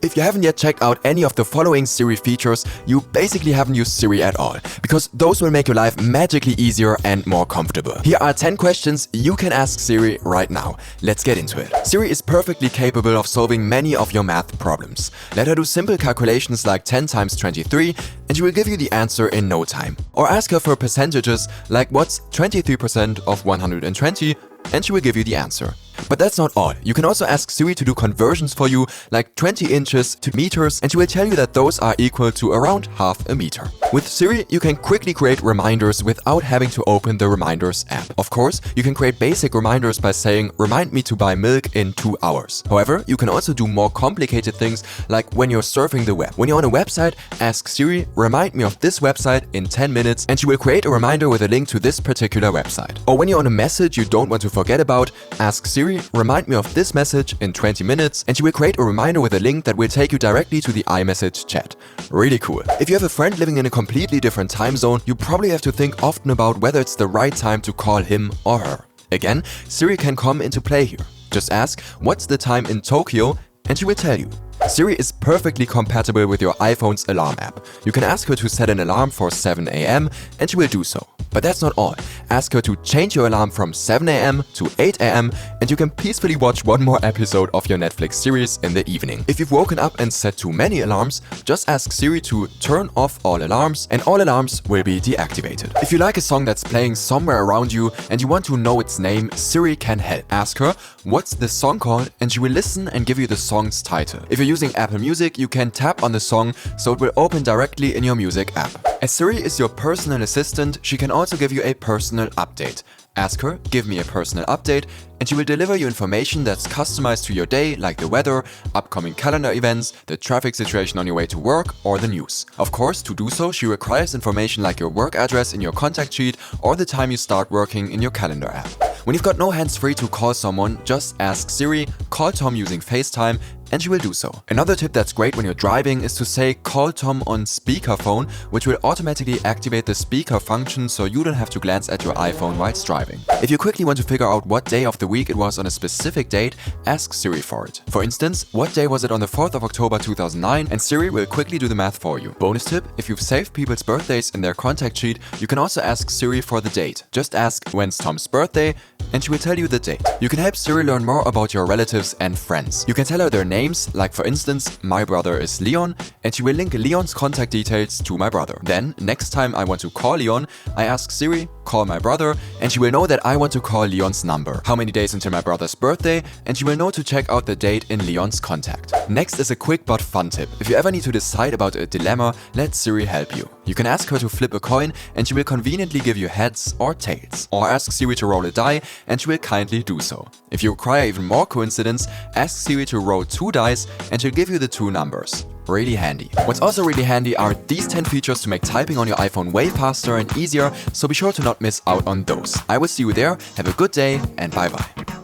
If you haven't yet checked out any of the following Siri features, you basically haven't used Siri at all, because those will make your life magically easier and more comfortable. Here are 10 questions you can ask Siri right now. Let's get into it. Siri is perfectly capable of solving many of your math problems. Let her do simple calculations like 10 times 23 and she will give you the answer in no time. Or ask her for percentages like what's 23% of 120 and she will give you the answer. But that's not all. You can also ask Siri to do conversions for you, like 20 inches to meters, and she will tell you that those are equal to around half a meter. With Siri, you can quickly create reminders without having to open the Reminders app. Of course, you can create basic reminders by saying, remind me to buy milk in 2 hours. However, you can also do more complicated things, like when you're surfing the web. When you're on a website, ask Siri, remind me of this website in 10 minutes, and she will create a reminder with a link to this particular website. Or when you're on a message you don't want to forget about, ask Siri, remind me of this message in 20 minutes, and she will create a reminder with a link that will take you directly to the iMessage chat. Really cool. If you have a friend living in a completely different time zone, you probably have to think often about whether it's the right time to call him or her. Again, Siri can come into play here. Just ask, what's the time in Tokyo, and she will tell you. Siri is perfectly compatible with your iPhone's alarm app. You can ask her to set an alarm for 7 a.m. and she will do so. But that's not all. Ask her to change your alarm from 7 a.m. to 8 a.m. and you can peacefully watch one more episode of your Netflix series in the evening. If you've woken up and set too many alarms, just ask Siri to turn off all alarms and all alarms will be deactivated. If you like a song that's playing somewhere around you and you want to know its name, Siri can help. Ask her, what's the song called? And she will listen and give you the song's title. If you're using Apple Music, you can tap on the song so it will open directly in your music app. As Siri is your personal assistant, she can also give you a personal update. Ask her, give me a personal update, and she will deliver you information that's customized to your day, like the weather, upcoming calendar events, the traffic situation on your way to work, or the news. Of course, to do so, she requires information like your work address in your contact sheet or the time you start working in your calendar app. When you've got no hands free to call someone, just ask Siri, call Tom using FaceTime, and she will do so. Another tip that's great when you're driving is to say call Tom on speakerphone, which will automatically activate the speaker function so you don't have to glance at your iPhone whilst driving. If you quickly want to figure out what day of the week it was on a specific date, ask Siri for it. For instance, what day was it on the 4th of October 2009, and Siri will quickly do the math for you. Bonus tip, if you've saved people's birthdays in their contact sheet, you can also ask Siri for the date. Just ask when's Tom's birthday, and she will tell you the date. You can help Siri learn more about your relatives and friends. You can tell her their names, like for instance, my brother is Leon, and she will link Leon's contact details to my brother. Then, next time I want to call Leon, I ask Siri, call my brother, and she will know that I want to call Leon's number. How many days until my brother's birthday, and she will know to check out the date in Leon's contact. Next is a quick but fun tip. If you ever need to decide about a dilemma, let Siri help you. You can ask her to flip a coin and she will conveniently give you heads or tails. Or ask Siri to roll a die and she will kindly do so. If you require even more coincidence, ask Siri to roll 2 dice and she'll give you the 2 numbers. Really handy. What's also really handy are these 10 features to make typing on your iPhone way faster and easier, so be sure to not miss out on those. I will see you there, have a good day and bye bye.